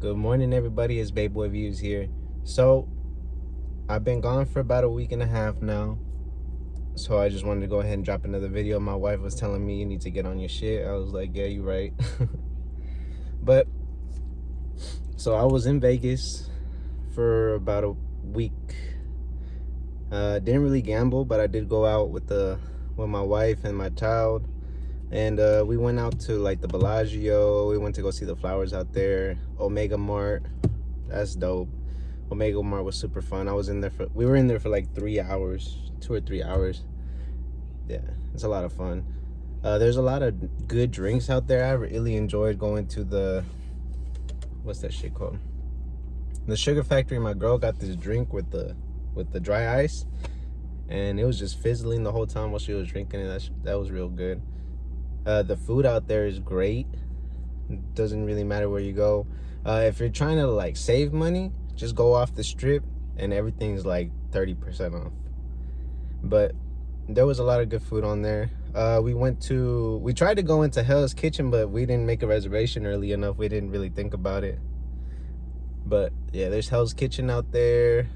Good morning, everybody. It's Bayboyviews here. So, I've been gone for about a week and a half now. So, I just wanted to go ahead and drop another video. My wife was telling me you need to get on your shit. I was like, yeah, you're right. But, so I was in Vegas for about a week. Didn't really gamble, but I did go out with my wife and my child. And we went out to like the Bellagio. We went to go see the flowers out there. Omega Mart. That's dope. Omega Mart was super fun. We were in there for like 3 hours, 2 or 3 hours. Yeah, it's a lot of fun. There's a lot of good drinks out there. I really enjoyed going to what's that shit called? The Sugar Factory. My girl got this drink with the dry ice, and it was just fizzling the whole time while she was drinking it. That was real good. The food out there is great. It doesn't really matter where you go. If you're trying to like save money, just go off the strip and everything's like 30% off. But there was a lot of good food on there. We tried to go into Hell's Kitchen, but we didn't make a reservation early enough. We didn't really think about it. But yeah, there's Hell's Kitchen out there.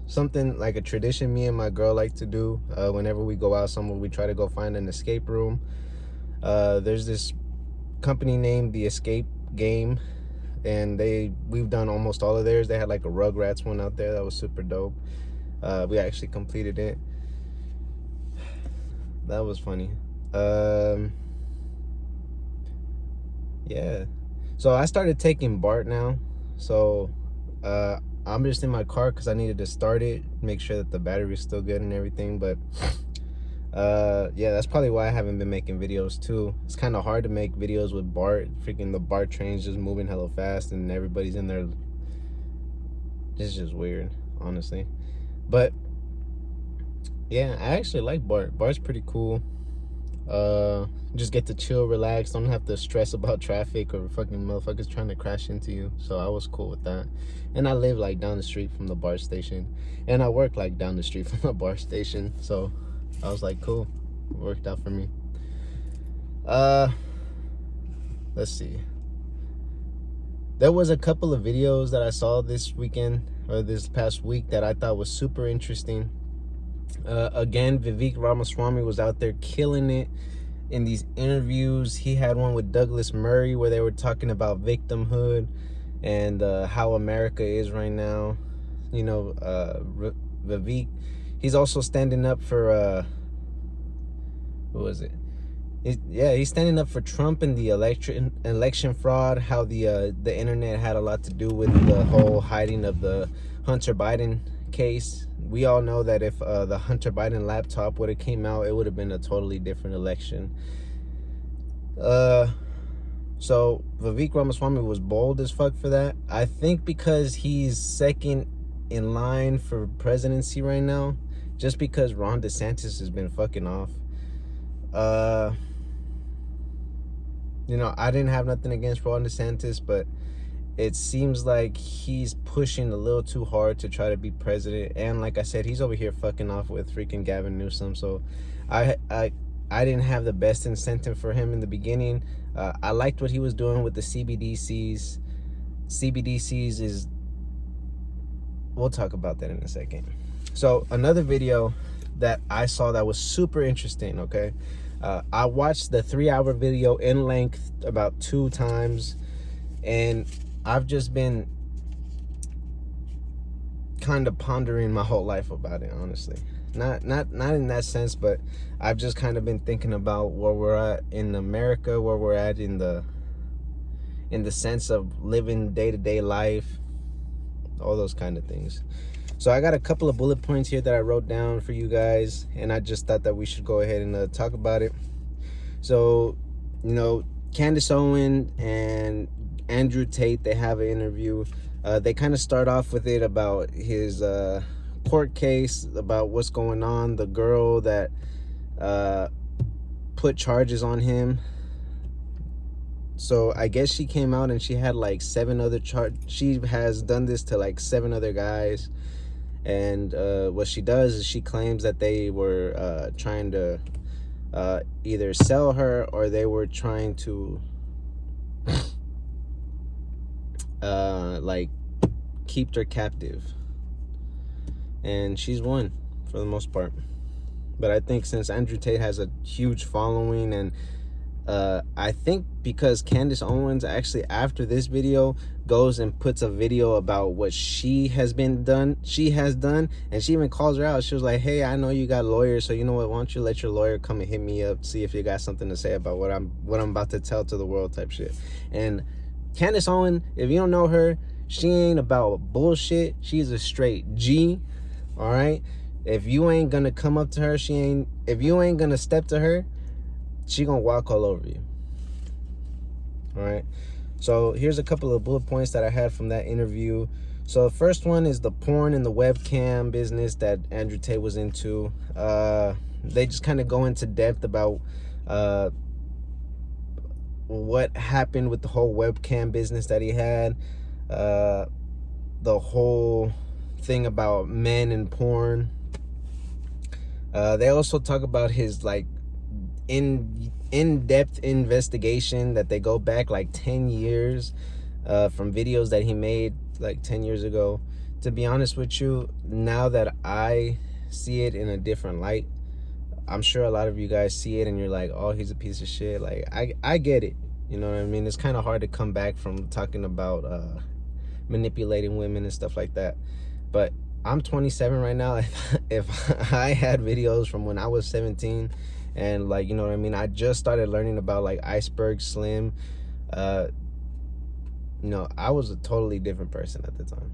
Something like a tradition me and my girl like to do. Whenever we go out somewhere, we try to go find an escape room. There's this company named The Escape Game, and we've done almost all of theirs. They had like a Rugrats one out there that was super dope. We actually completed it. That was funny. Yeah, so I started taking BART now. So I'm just in my car because I needed to start it, make sure that the battery is still good and everything. But yeah, that's probably why I haven't been making videos too. It's kind of hard to make videos with BART. Freaking the BART train's just moving hella fast and everybody's in there. It's just weird, honestly. But yeah, I actually like BART. BART's pretty cool. Just get to chill, relax, don't have to stress about traffic or fucking motherfuckers trying to crash into you. So I was cool with that. And I live like down the street from the BART station, and I work like down the street from the BART station. So I was like, cool, it worked out for me. Let's see. There was a couple of videos that I saw this weekend or this past week that I thought was super interesting. Again, Vivek Ramaswamy was out there killing it in these interviews. He had one with Douglas Murray where they were talking about victimhood and how America is right now. You know, Vivek, he's also standing up for what was it? He's standing up for Trump and the election fraud. How the internet had a lot to do with the whole hiding of the Hunter Biden case. We all know that if the Hunter Biden laptop would have came out, it would have been a totally different election. So Vivek Ramaswamy was bold as fuck for that. I think because he's second in line for presidency right now, just because Ron DeSantis has been fucking off. You know, I didn't have nothing against Ron DeSantis, but it seems like he's pushing a little too hard to try to be president. And like I said, he's over here fucking off with freaking Gavin Newsom. So I didn't have the best incentive for him in the beginning. I liked what he was doing with the CBDCs. CBDCs is... We'll talk about that in a second. So another video that I saw that was super interesting, okay? I watched the 3-hour video in length about 2 times, and I've just been kind of pondering my whole life about it, honestly. Not in that sense, but I've just kind of been thinking about where we're at in America, where we're at in the sense of living day-to-day life, all those kind of things. So I got a couple of bullet points here that I wrote down for you guys, and I just thought that we should go ahead and talk about it. So, you know, Candice Owens and Andrew Tate, they have an interview. They kind of start off with it about his court case, about what's going on, the girl that put charges on him. So I guess she came out and she had like 7 other she has done this to like 7 other guys. And what she does is she claims that they were trying to either sell her, or they were trying to like kept her captive, and she's won for the most part. But I think since Andrew Tate has a huge following, and I think because Candice Owens actually after this video goes and puts a video about what she has done, and she even calls her out. She was like, hey, I know you got lawyers, so you know what, why don't you let your lawyer come and hit me up, see if you got something to say about what I'm about to tell to the world type shit. And Candice Owens, if you don't know her, she ain't about bullshit. She's a straight G. All right, if you ain't gonna come up to her, if you ain't gonna step to her, she gonna walk all over you. All right, so here's a couple of bullet points that I had from that interview. So the first one is the porn and the webcam business that Andrew Tate was into. They just kind of go into depth about what happened with the whole webcam business that he had, the whole thing about men and porn. They also talk about his like in-depth investigation that they go back like 10 years from videos that he made like 10 years ago. To be honest with you, now that I see it in a different light, I'm sure a lot of you guys see it and you're like, oh, he's a piece of shit. Like, I get it. You know what I mean? It's kind of hard to come back from talking about manipulating women and stuff like that. But I'm 27 right now. If I had videos from when I was 17, and like, you know what I mean, I just started learning about like Iceberg Slim, you know, I was a totally different person at the time.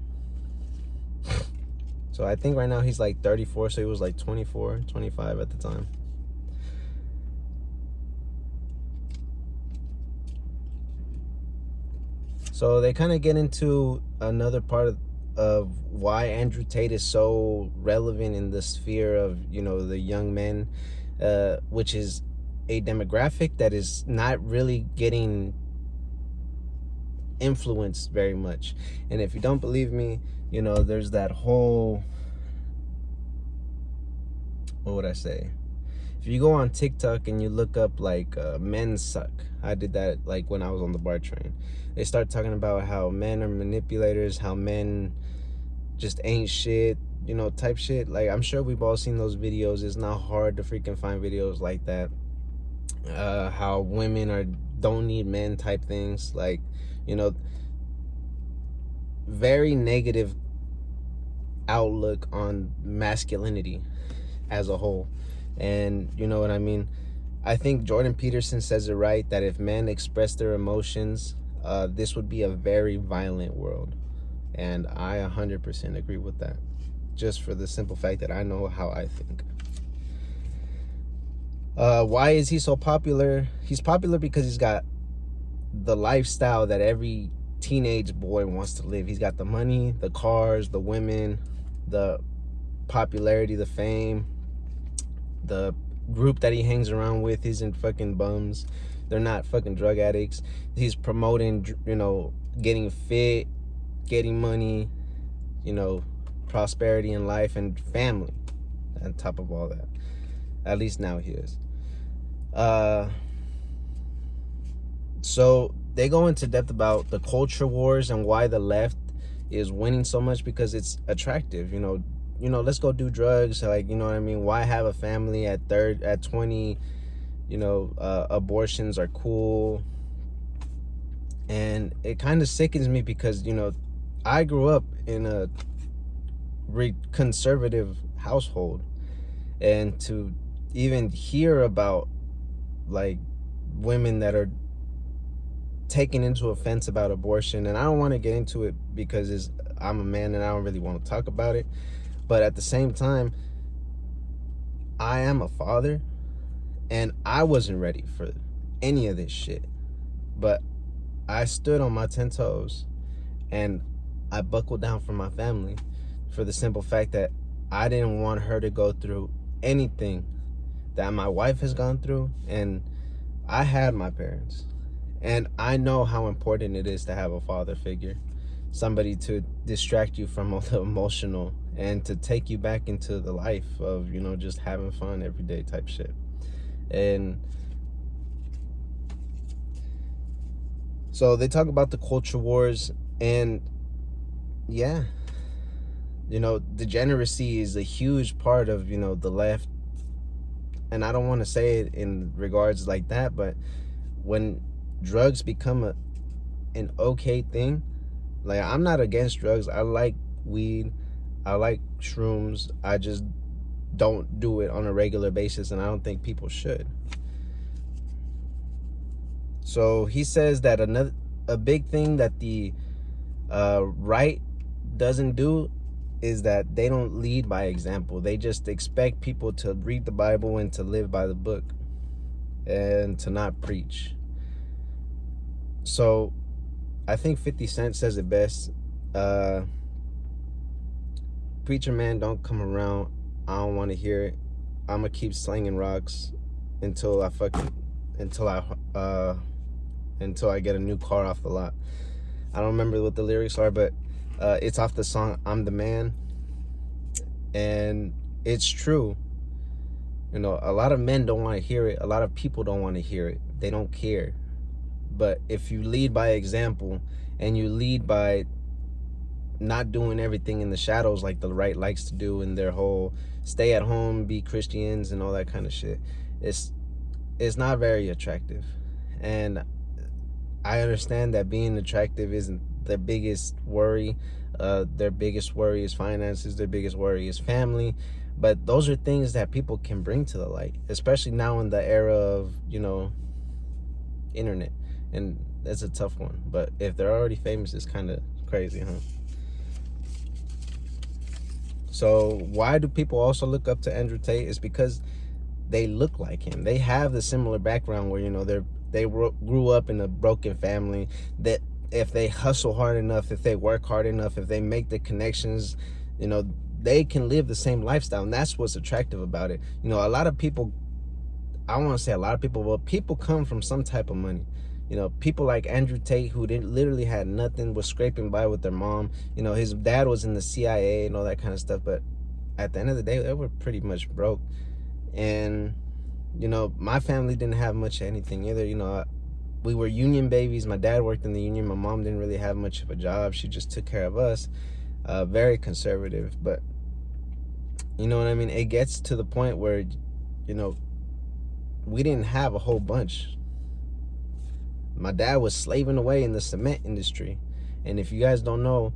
So I think right now he's like 34, so he was like 24, 25 at the time. So they kind of get into another part of why Andrew Tate is so relevant in the sphere of, you know, the young men, which is a demographic that is not really getting influenced very much. And if you don't believe me, you know, there's that whole, what would I say? If you go on TikTok and you look up like men suck, I did that like when I was on the BART train. They start talking about how men are manipulators, how men just ain't shit, you know, type shit. Like, I'm sure we've all seen those videos. It's not hard to freaking find videos like that. How women don't need men type things. Like, you know, very negative outlook on masculinity as a whole. And you know what I mean? I think Jordan Peterson says it right, that if men express their emotions, this would be a very violent world. And I 100% agree with that, just for the simple fact that I know how I think. Why is he so popular? He's popular because he's got the lifestyle that every teenage boy wants to live. He's got the money, the cars, the women, the popularity, the fame. The group that he hangs around with isn't fucking bums. They're not fucking drug addicts. He's promoting, you know, getting fit, getting money, you know, prosperity in life and family on top of all that. At least now he is. So they go into depth about the culture wars and why the left is winning so much, because it's attractive. You know, let's go do drugs. Like, you know what I mean? Why have a family at 20? You know, abortions are cool. And it kind of sickens me because, you know, I grew up in a conservative household, and to even hear about like women that are taking into offense about abortion, and I don't want to get into it because I'm a man and I don't really want to talk about it, but at the same time, I am a father and I wasn't ready for any of this shit, but I stood on my 10 toes and I buckled down for my family, for the simple fact that I didn't want her to go through anything that my wife has gone through. And I had my parents, and I know how important it is to have a father figure, somebody to distract you from all the emotional and to take you back into the life of, you know, just having fun everyday type shit. And so they talk about the culture wars, And yeah, degeneracy is a huge part of, the left. And I don't want to say it in regards like that, but when drugs become an okay thing, like, I'm not against drugs. I like weed. I like shrooms. I just don't do it on a regular basis, and I don't think people should. So he says that a big thing that the right doesn't do is that they don't lead by example. They just expect people to read the Bible and to live by the book and to not preach. So I think 50 Cent says it best. Preacher man, don't come around. I don't want to hear it. I'm gonna keep slinging rocks until I until I until I get a new car off the lot. I don't remember what the lyrics are, but it's off the song "I'm the Man," and it's true. A lot of men don't want to hear it. A lot of people don't want to hear it. They don't care. But if you lead by example, and you lead by not doing everything in the shadows like the right likes to do in their whole stay at home, be Christians, and all that kind of shit, it's not very attractive. And I understand that being attractive isn't their biggest worry. Their biggest worry is finances. Their biggest worry is family. But those are things that people can bring to the light, especially now in the era of, internet. And that's a tough one. But if they're already famous, it's kind of crazy, huh? So why do people also look up to Andrew Tate? Is because they look like him. They have the similar background where, they grew up in a broken family, that if they hustle hard enough, if they work hard enough, if they make the connections, they can live the same lifestyle. And that's what's attractive about it. A lot of people, I want to say a lot of people, but people come from some type of money. People like Andrew Tate, who didn't literally had nothing, was scraping by with their mom. His dad was in the CIA and all that kind of stuff. But at the end of the day, they were pretty much broke. And my family didn't have much of anything either. We were union babies. My dad worked in the union. My mom didn't really have much of a job. She just took care of us. Very conservative. But you know what I mean? It gets to the point where, we didn't have a whole bunch. My dad was slaving away in the cement industry. And if you guys don't know,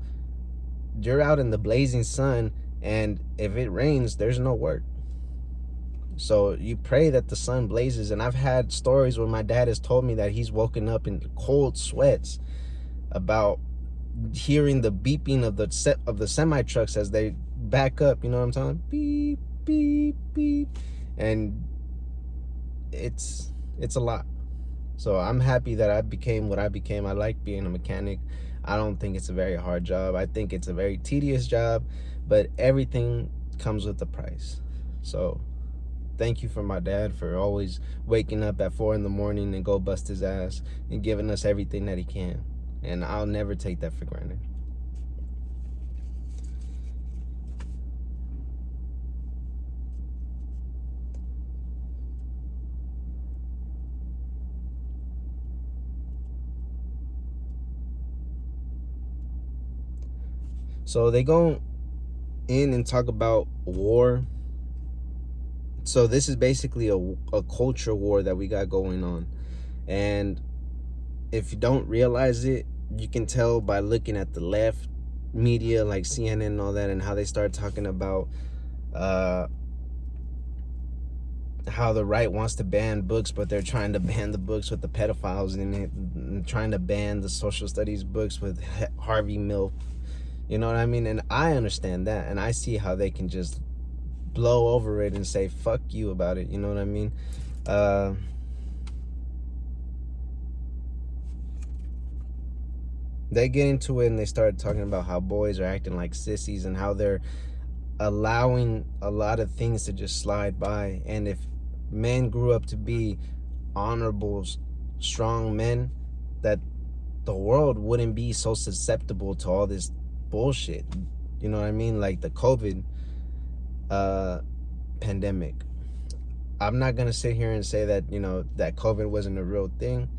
you're out in the blazing sun, and if it rains, there's no work. So you pray that the sun blazes. And I've had stories where my dad has told me that he's woken up in cold sweats about hearing the beeping of the semi trucks as they back up. You know what I'm talking? Beep, beep, beep. And it's a lot. So I'm happy that I became what I became. I like being a mechanic. I don't think it's a very hard job. I think it's a very tedious job, but everything comes with a price. So thank you for my dad for always waking up at 4 a.m. and go bust his ass and giving us everything that he can. And I'll never take that for granted. So they go in and talk about war. So this is basically a culture war that we got going on. And if you don't realize it, you can tell by looking at the left media like CNN and all that, and how they start talking about how the right wants to ban books, but they're trying to ban the books with the pedophiles in it, and trying to ban the social studies books with Harvey Milk. You know what I mean? And I understand that, and I see how they can just blow over it and say fuck you about it. You know what I mean? They get into it and they start talking about how boys are acting like sissies and how they're allowing a lot of things to just slide by. And if men grew up to be honorable, strong men, that the world wouldn't be so susceptible to all this bullshit. You know what I mean? Like the COVID pandemic. I'm not gonna sit here and say that, that COVID wasn't a real thing,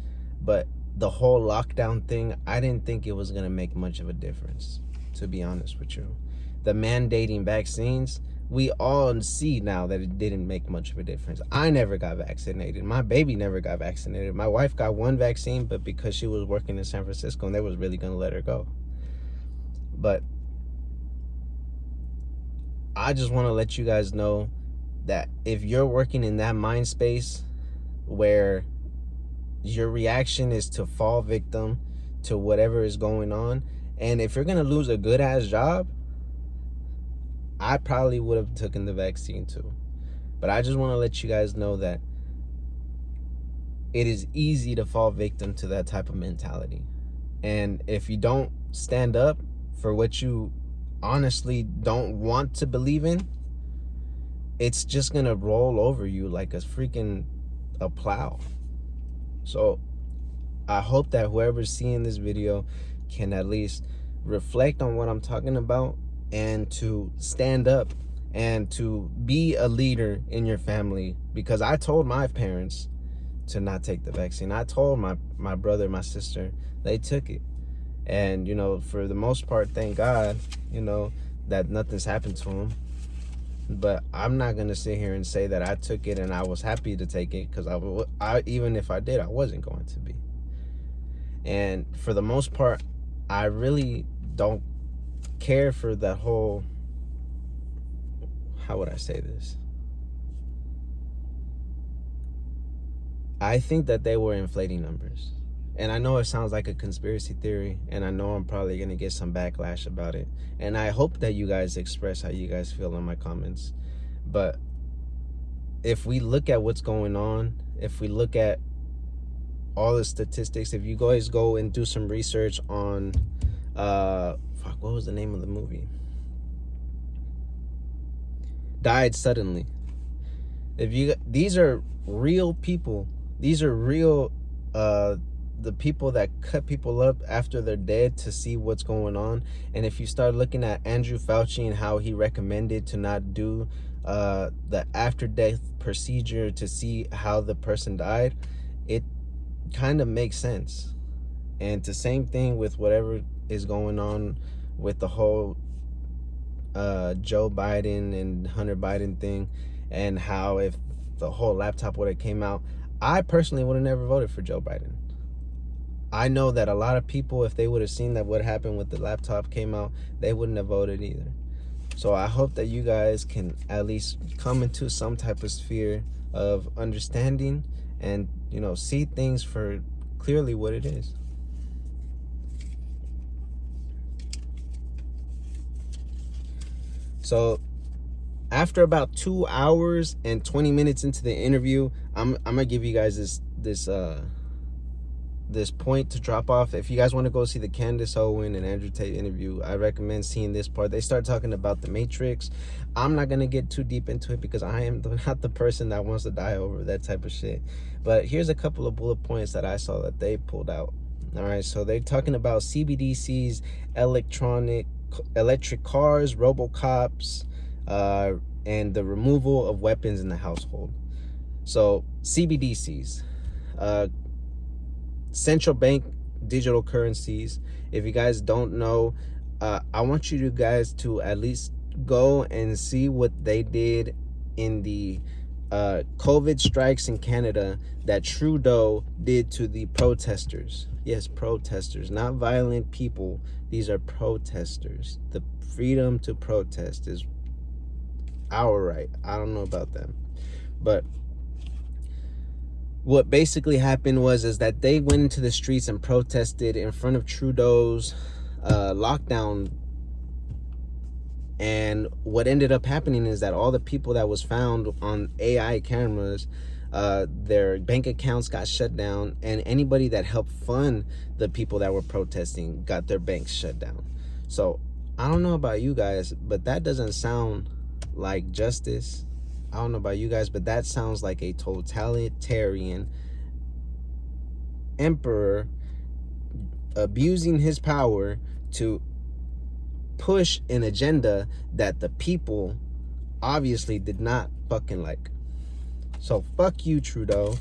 but the whole lockdown thing, I didn't think it was going to make much of a difference, to be honest with you. The mandating vaccines, we all see now that it didn't make much of a difference. I never got vaccinated. My baby never got vaccinated. My wife got one vaccine, but because she was working in San Francisco and they was really going to let her go. But I just want to let you guys know that if you're working in that mind space where your reaction is to fall victim to whatever is going on, and if you're going to lose a good ass job, I probably would have taken the vaccine too. But I just want to let you guys know that it is easy to fall victim to that type of mentality. And if you don't stand up for what you honestly don't want to believe in, it's just going to roll over you like a plow. So I hope that whoever's seeing this video can at least reflect on what I'm talking about and to stand up and to be a leader in your family. Because I told my parents to not take the vaccine. I told my brother, my sister, they took it. And, you know, for the most part, thank God, you know, that nothing's happened to them. But I'm not going to sit here and say that I took it and I was happy to take it, because I even if I did, I wasn't going to be. And for the most part, I really don't care for that whole, how would I say this? I think that they were inflating numbers. And I know it sounds like a conspiracy theory, and I know I'm probably going to get some backlash about it. And I hope that you guys express how you guys feel in my comments. But if we look at what's going on, if we look at all the statistics, if you guys go and do some research on, what was the name of the movie? Died Suddenly. These are real people. These are real, the people that cut people up after they're dead to see what's going on. And if you start looking at Andrew Fauci and how he recommended to not do the after death procedure to see how the person died, it kind of makes sense. And the same thing with whatever is going on with the whole Joe Biden and Hunter Biden thing, and how if the whole laptop would have came out, I personally would have never voted for Joe Biden. I know that a lot of people, if they would have seen that what happened with the laptop came out, they wouldn't have voted either. So I hope that you guys can at least come into some type of sphere of understanding and, you know, see things for clearly what it is. So after about 2 hours and 20 minutes into the interview, I'm gonna give you guys this point to drop off. If you guys want to go see the Candice, Owens, and Andrew Tate interview, I recommend seeing this part. They start talking about the Matrix. I'm not going to get too deep into it because I am not the person that wants to die over that type of shit. But here's a couple of bullet points that I saw that they pulled out. All right, so they're talking about CBDCs, electric cars, robocops, and the removal of weapons in the household. So CBDCs, central bank digital currencies. If you guys don't know, I want you guys to at least go and see what they did in the COVID strikes in Canada that Trudeau did to the protesters. Yes, protesters, not violent people. These are protesters. The freedom to protest is our right. I don't know about them, but what basically happened is that they went into the streets and protested in front of Trudeau's lockdown. And what ended up happening is that all the people that was found on AI cameras, their bank accounts got shut down, and anybody that helped fund the people that were protesting got their banks shut down. So I don't know about you guys, but that doesn't sound like justice. I don't know about you guys, but that sounds like a totalitarian emperor abusing his power to push an agenda that the people obviously did not fucking like. So fuck you, Trudeau.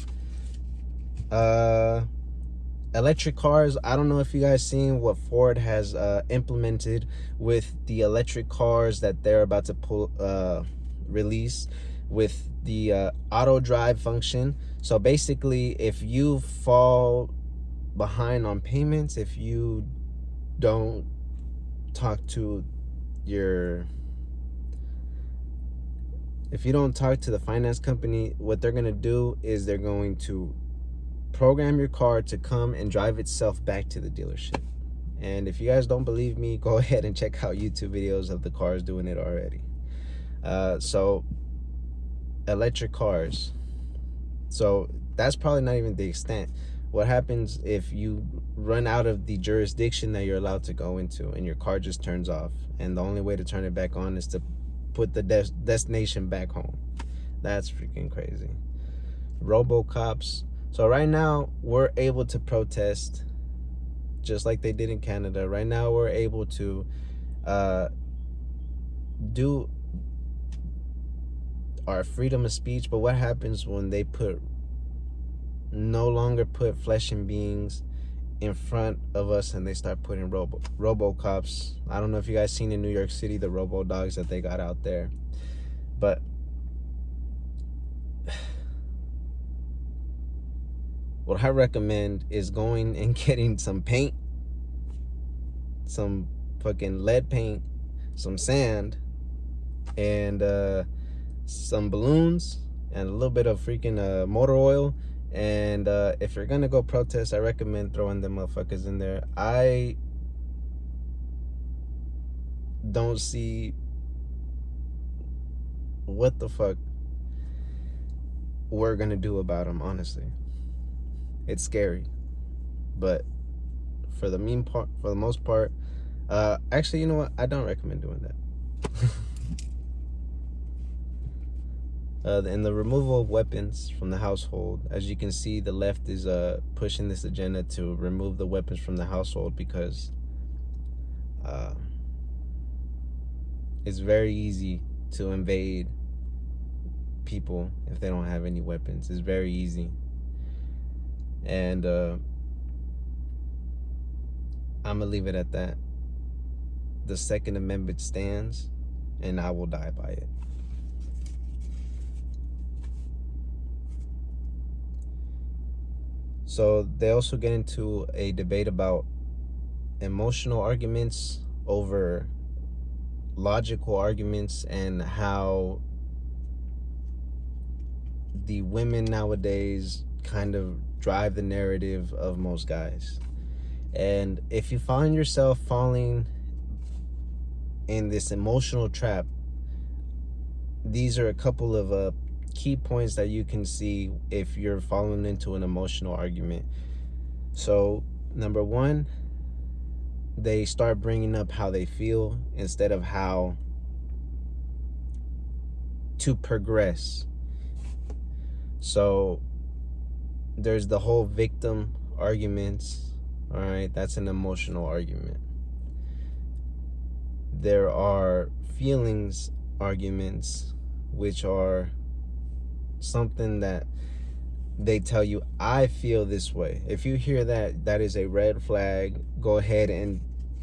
electric cars, I don't know if you guys seen what Ford has implemented with the electric cars that they're about to release with the auto drive function. So basically, if you fall behind on payments, if you don't talk to your if you don't talk to the finance company, what they're going to do is they're going to program your car to come and drive itself back to the dealership. And if you guys don't believe me, go ahead and check out YouTube videos of the cars doing it already. So electric cars. So that's probably not even the extent. What happens if you run out of the jurisdiction that you're allowed to go into and your car just turns off, and the only way to turn it back on is to put the destination back home? That's freaking crazy. Robocops. So right now we're able to protest just like they did in Canada. Right now we're able to do our freedom of speech. But what happens when they no longer put flesh and beings in front of us and they start putting robocops? I don't know if you guys seen in New York City the robo dogs that they got out there, but what I recommend is going and getting some paint, some fucking lead paint, some sand, and some balloons, and a little bit of freaking motor oil. And if you're gonna go protest, I recommend throwing them motherfuckers in there. I don't see what the fuck we're gonna do about them, honestly. It's scary, but for the most part, actually, you know what? I don't recommend doing that. And the removal of weapons from the household. As you can see, the left is pushing this agenda to remove the weapons from the household because it's very easy to invade people if they don't have any weapons. It's very easy. And I'm gonna leave it at that. The Second Amendment stands, and I will die by it. So they also get into a debate about emotional arguments over logical arguments, and how the women nowadays kind of drive the narrative of most guys. And if you find yourself falling in this emotional trap, these are a couple of key points that you can see if you're falling into an emotional argument. So number one, they start bringing up how they feel instead of how to progress. So there's the whole victim arguments. All right, that's an emotional argument. There are feelings arguments, which are something that they tell you, I feel this way. If you hear that, that is a red flag. Go ahead and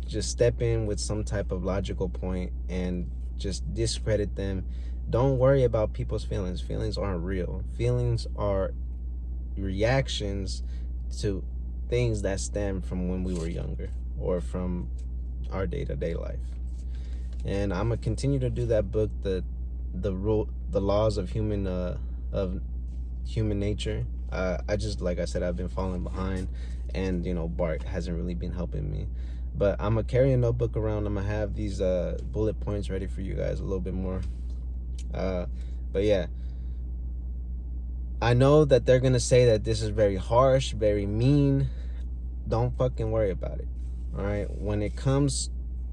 just step in with some type of logical point and just discredit them. Don't worry about people's feelings. Feelings aren't real. Feelings are reactions to things that stem from when we were younger or from our day-to-day life. And I'm gonna continue to do that book, the laws of human nature. I just, like I said, I've been falling behind, and Bart hasn't really been helping me. But I'm gonna carry a notebook around. I'm gonna have these bullet points ready for you guys a little bit more. But yeah, I know that they're gonna say that this is very harsh, very mean. Don't fucking worry about it. All right, when it comes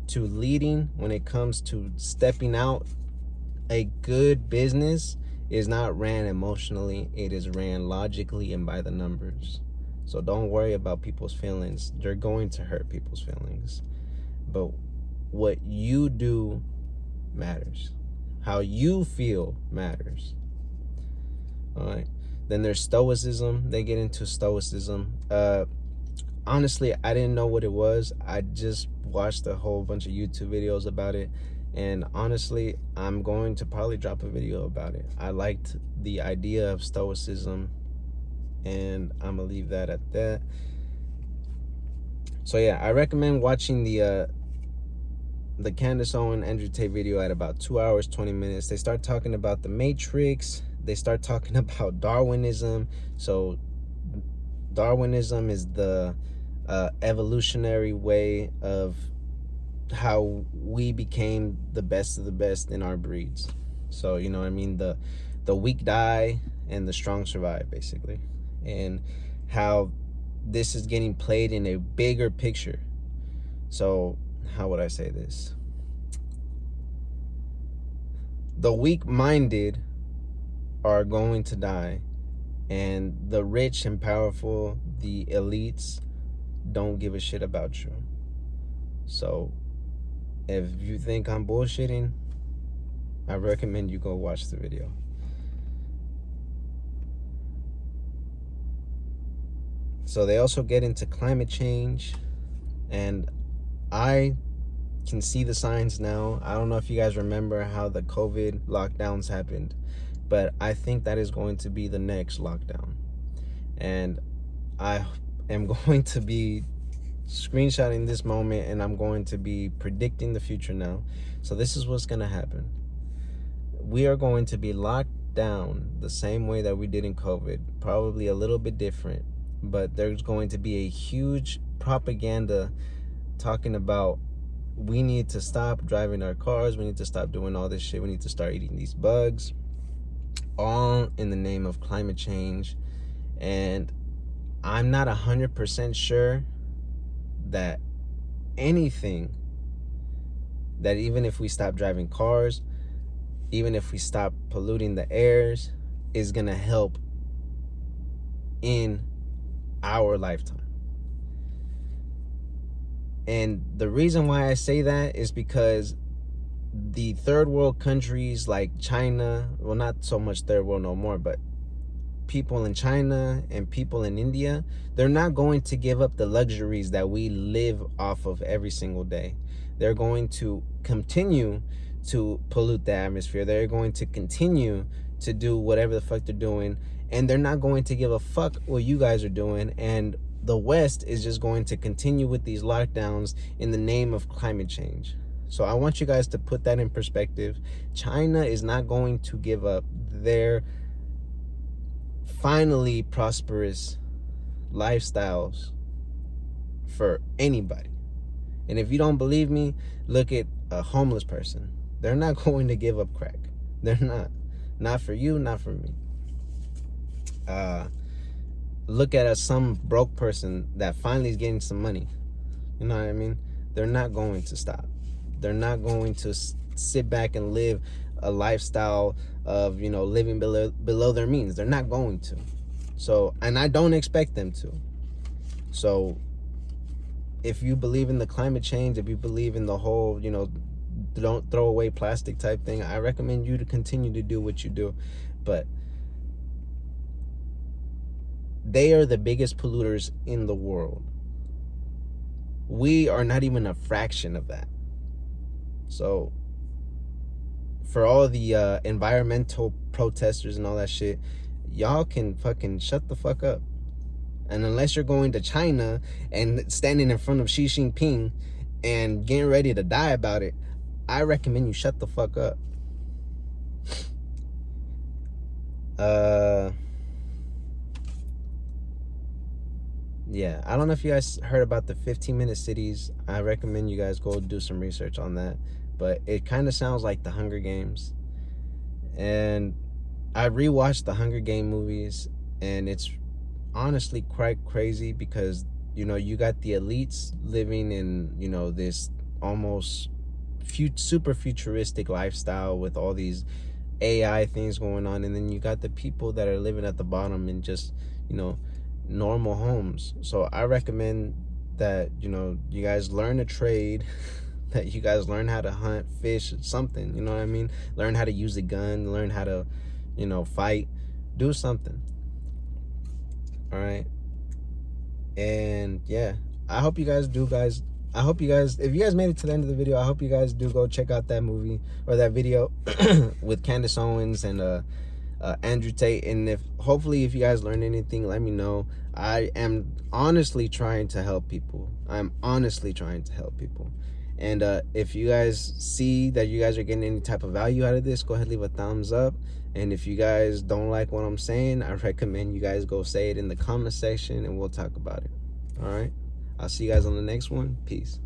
to leading, when it comes to stepping out, a good business is not ran emotionally. It is ran logically and by the numbers. So don't worry about people's feelings. They're going to hurt people's feelings. But what you do matters. How you feel matters. All right. Then there's stoicism. They get into stoicism. honestly, I didn't know what it was. I just watched a whole bunch of YouTube videos about it, and honestly, I'm going to probably drop a video about it. I liked the idea of stoicism, and I'm gonna leave that at that. So yeah, I recommend watching the Candice Owens Andrew Tate video at about 2 hours 20 minutes. They start talking about the Matrix. They start talking about Darwinism. So Darwinism is the evolutionary way of how we became the best of the best in our breeds. So you know what I mean, the weak die and the strong survive, basically, and how this is getting played in a bigger picture. So how would I say this? The weak-minded are going to die, and the rich and powerful, the elites, don't give a shit about you. So if you think I'm bullshitting, I recommend you go watch the video. So they also get into climate change, and I can see the signs now. I don't know if you guys remember how the COVID lockdowns happened, but I think that is going to be the next lockdown. And I am going to be screenshotting this moment, and I'm going to be predicting the future now. So this is what's going to happen. We are going to be locked down the same way that we did in COVID, probably a little bit different, but there's going to be a huge propaganda talking about we need to stop driving our cars, we need to stop doing all this shit, we need to start eating these bugs, all in the name of climate change. And I'm not 100% sure that anything, that even if we stop driving cars, even if we stop polluting the airs, is gonna help in our lifetime. And the reason why I say that is because the third world countries like China, well, not so much third world no more, but people in China and people in India, they're not going to give up the luxuries that we live off of every single day. They're going to continue to pollute the atmosphere. They're going to continue to do whatever the fuck they're doing, and they're not going to give a fuck what you guys are doing. And the West is just going to continue with these lockdowns in the name of climate change. So I want you guys to put that in perspective. China is not going to give up their finally prosperous lifestyles for anybody. And if you don't believe me, look at a homeless person. They're not going to give up crack. They're not for you, not for me. Look at some broke person that finally is getting some money. You know what I mean? They're not going to stop. They're not going to sit back and live a lifestyle of, you know, living below their means. They're not going to. So, and I don't expect them to. So if you believe in the climate change, if you believe in the whole, you know, don't throw away plastic type thing, I recommend you to continue to do what you do. But they are the biggest polluters in the world. We are not even a fraction of that. So for all the environmental protesters and all that shit, y'all can fucking shut the fuck up. And unless you're going to China and standing in front of Xi Jinping and getting ready to die about it, I recommend you shut the fuck up. Yeah, I don't know if you guys heard about the 15-minute cities. I recommend you guys go do some research on that. But it kind of sounds like the Hunger Games. And I rewatched the Hunger Game movies, and it's honestly quite crazy because, you know, you got the elites living in, you know, this almost super futuristic lifestyle with all these AI things going on, and then you got the people that are living at the bottom in just, you know, normal homes. So I recommend that, you know, you guys learn a trade, that you guys learn how to hunt, fish, something, you know what I mean? Learn how to use a gun, learn how to, you know, fight, do something. All right. And yeah, I hope you guys do, guys. I hope you guys, if you guys made it to the end of the video, I hope you guys do go check out that movie or that video with Candice Owens and Andrew Tate. And hopefully if you guys learned anything, let me know. I am honestly trying to help people. I'm honestly trying to help people. And if you guys see that you guys are getting any type of value out of this, go ahead, leave a thumbs up. And if you guys don't like what I'm saying, I recommend you guys go say it in the comment section and we'll talk about it. All right, I'll see you guys on the next one. Peace.